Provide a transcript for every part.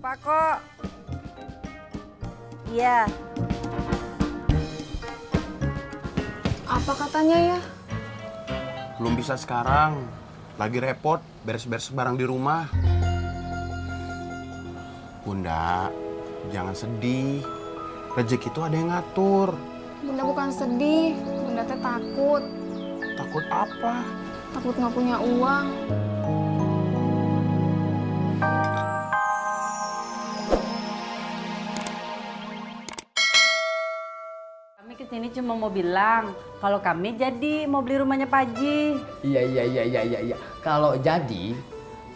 lupa kok. Iya. Apa katanya ya? Belum bisa sekarang. Lagi repot beres-beres barang di rumah. Bunda, jangan sedih. Rezeki itu ada yang ngatur. Bunda bukan sedih, Bunda teh takut. Takut apa? Takut nggak punya uang. Kami kesini cuma mau bilang kalau kami jadi mau beli rumahnya Pak Haji. Iya. Kalau jadi,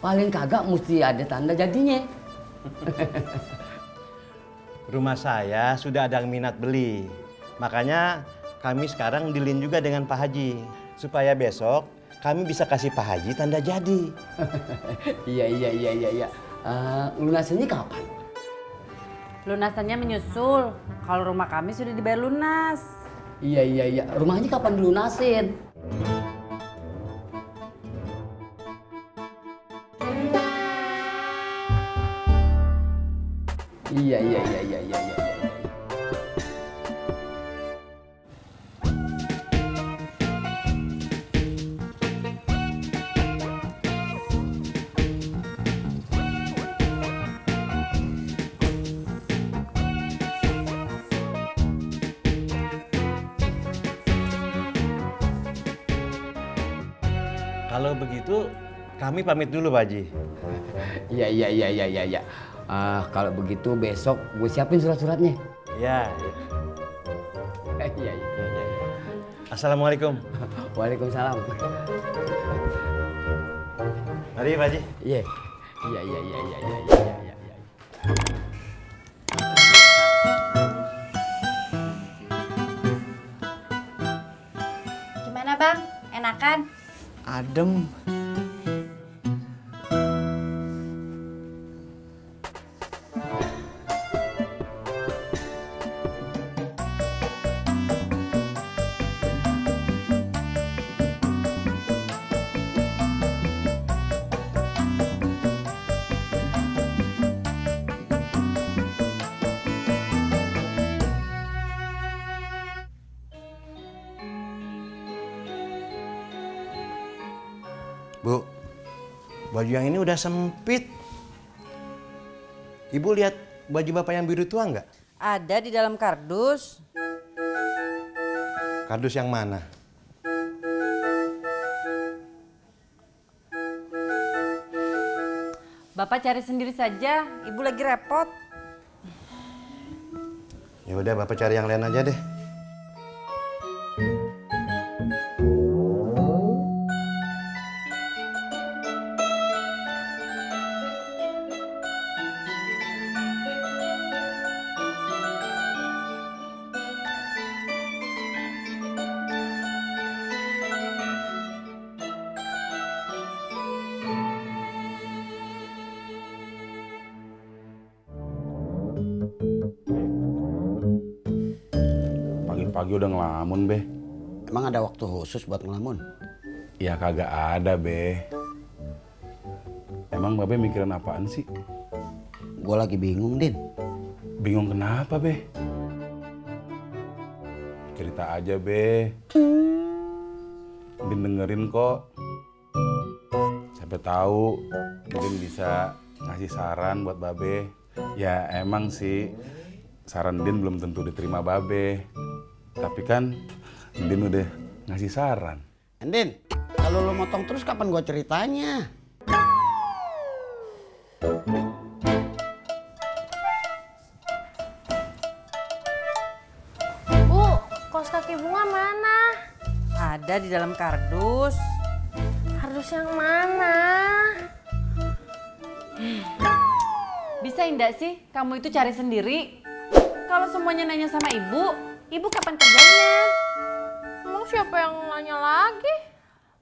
paling kagak mesti ada tanda jadinya. Rumah saya sudah ada yang minat beli. Makanya kami sekarang dealin juga dengan Pak Haji. Supaya besok kami bisa kasih Pak Haji tanda jadi. Iya. Lunasannya kapan? Lunasannya menyusul. Kalau rumah kami sudah dibayar lunas. Iya. Rumahnya kapan dilunasin? Iya. Kalau begitu kami pamit dulu Pak Haji. Iya. Kalau begitu besok gue siapin surat-suratnya. Iya. Iya. Assalamualaikum. Waalaikumsalam. Mari Pak Haji. Iya. Gimana Bang? Enakan? Adem. Bu, baju yang ini udah sempit. Ibu lihat baju bapak yang biru tua nggak? Ada di dalam kardus. Kardus yang mana? Bapak cari sendiri saja, Ibu lagi repot. Ya udah, bapak cari yang lain aja deh. Pagi udah ngelamun, Be. Emang ada waktu khusus buat ngelamun? Ya kagak ada, Be. Emang Babe mikirin apaan sih? Gue lagi bingung, Din. Bingung kenapa, Be? Cerita aja, Be. Din dengerin kok. Siapa tahu Din bisa ngasih saran buat Babe. Ya emang sih saran Din belum tentu diterima Babe. Tapi kan Din udah ngasih saran. Din, kalau lo motong terus kapan gue ceritanya? Bu, kaos kaki bunga mana? Ada di dalam kardus. Kardus yang mana? Bisa enggak sih kamu itu cari sendiri? Kalau semuanya nanya sama Ibu kapan kerjanya? Emang siapa yang nanya lagi?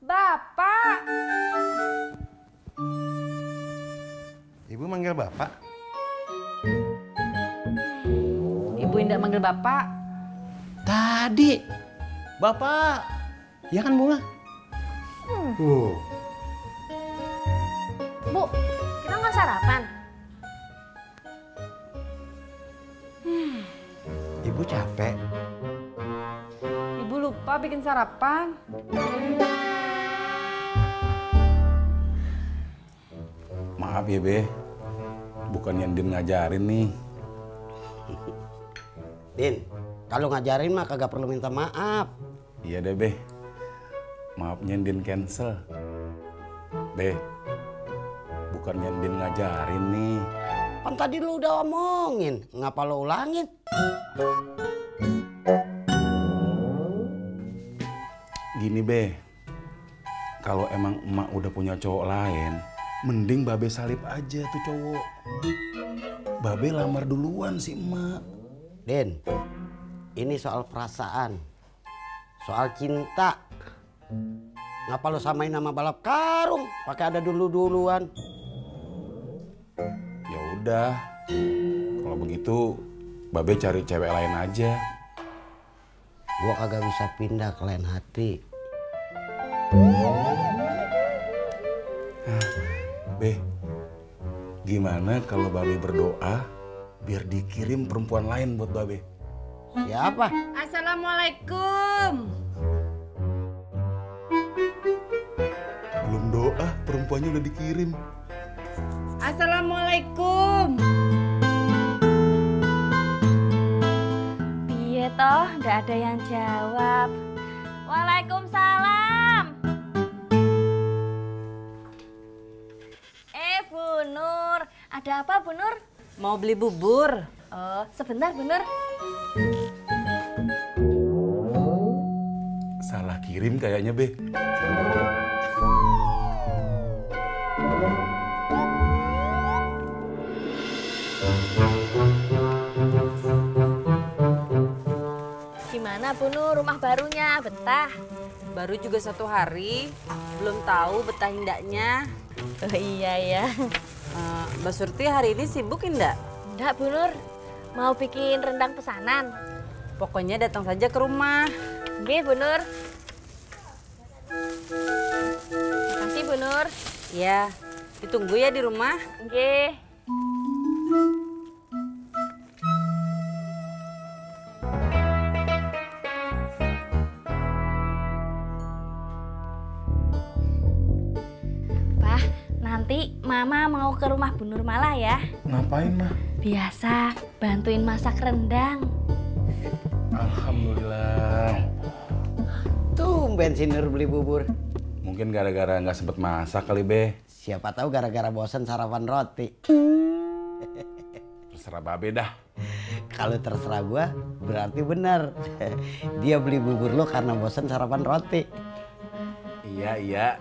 Bapak. Ibu manggil bapak? Ibu indah manggil Bapak. Tadi. Bapak. Iya kan, Bunga? Bu, kita nggak sarapan? capek. Ibu lupa bikin sarapan. Maaf ya, Be. Bukannya Din ngajarin nih. Din, kalau ngajarin mah kagak perlu minta maaf. Iya deh, Be. Maafnya Din cancel. Be, bukannya Din ngajarin nih. Kan tadi lu udah omongin, ngapa lu ulangin? Gini, Be. Kalau emang emak udah punya cowok lain, mending Babe salib aja tuh cowok. Babe lamar duluan si emak. Din, ini soal perasaan, soal cinta. Ngapa lu samain nama balap karung? Pakai ada duluan. Ya udah, kalau begitu Babe cari cewek lain aja. Gua kagak bisa pindah ke lain hati. Be, gimana kalau Babe berdoa biar dikirim perempuan lain buat Babe? Siapa? Assalamualaikum. Belum doa, perempuannya udah dikirim. Assalamualaikum. Piye toh, nggak ada yang jawab. Waalaikumsalam. Bu Nur, ada apa Bu Nur? Mau beli bubur? Oh, sebentar Bu Nur. Salah kirim kayaknya, Be. Gimana Bu Nur, rumah barunya betah? Baru juga 1 hari, belum tahu betah indaknya. Oh iya ya. Mbak Surti hari ini sibuk indak? Enggak Bu Nur, mau bikin rendang pesanan. Pokoknya datang saja ke rumah. Oke Bu Nur. Makasih Bu Nur. Ya, ditunggu ya di rumah. Oke. Nanti Mama mau ke rumah Bu Nurmala ya. Ngapain, Mah? Biasa bantuin masak rendang. Alhamdulillah. Tumben si Nur beli bubur. Mungkin gara-gara nggak sempet masak kali, Be. Siapa tahu gara-gara bosan sarapan roti. Terserah Babe dah. Kalau terserah gua, berarti benar. Dia beli bubur lo karena bosan sarapan roti. Iya.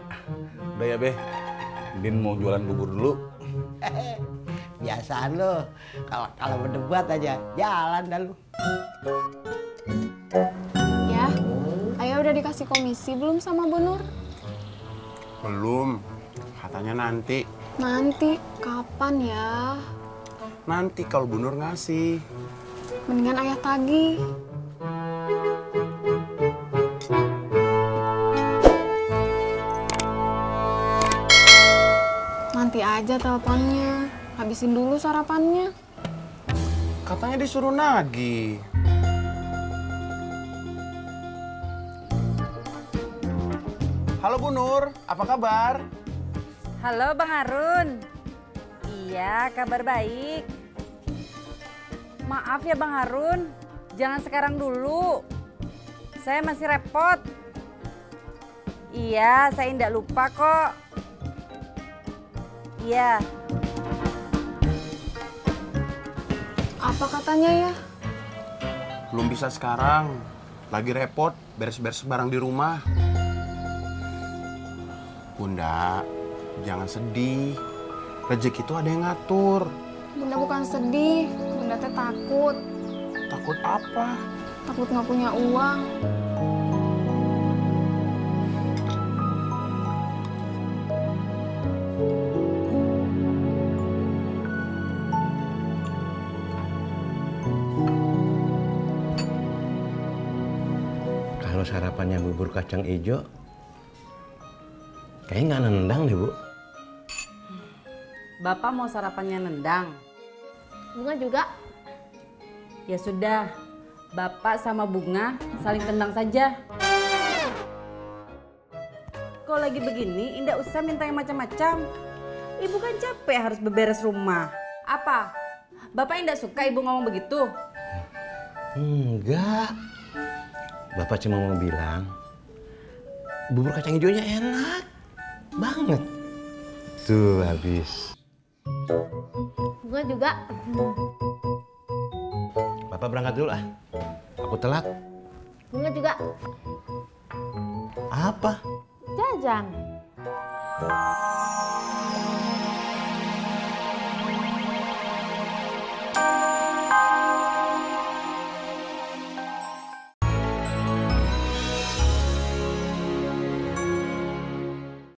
Udah ya, Be. Din mau jualan bubur dulu. Biasaan lo, kalau berdebat aja, jalan dah lu. Ya, Ayah udah dikasih komisi belum sama Bu Nur? Belum, katanya nanti. Nanti, kapan ya? Nanti kalau Bu Nur ngasih. Mendingan Ayah tagih. Nanti aja teleponnya, habisin dulu sarapannya. Katanya disuruh nagih. Halo Bu Nur, apa kabar? Halo Bang Harun. Iya, kabar baik. Maaf ya Bang Harun, jangan sekarang dulu. Saya masih repot. Iya, saya tidak lupa kok. Iya. Apa katanya ya? Belum bisa sekarang. Lagi repot, beres-beres barang di rumah. Bunda, jangan sedih. Rezeki itu ada yang ngatur. Bunda bukan sedih, Bunda teh takut. Takut apa? Takut nggak punya uang. Kalau sarapannya bubur kacang ijo, kayaknya nggak nendang deh, Bu. Bapak mau sarapannya nendang? Bunga juga? Ya sudah, Bapak sama Bunga saling tendang saja. Kalau lagi begini, Indah usah minta yang macam-macam. Ibu kan capek harus beberes rumah. Apa? Bapak Indah suka ibu ngomong begitu? Enggak. Bapak cuma mau bilang, bubur kacang hijaunya enak banget. Tuh habis. Bunga juga. Bapak berangkat dulu ah. Aku telat. Bunga juga. Apa? Jajan.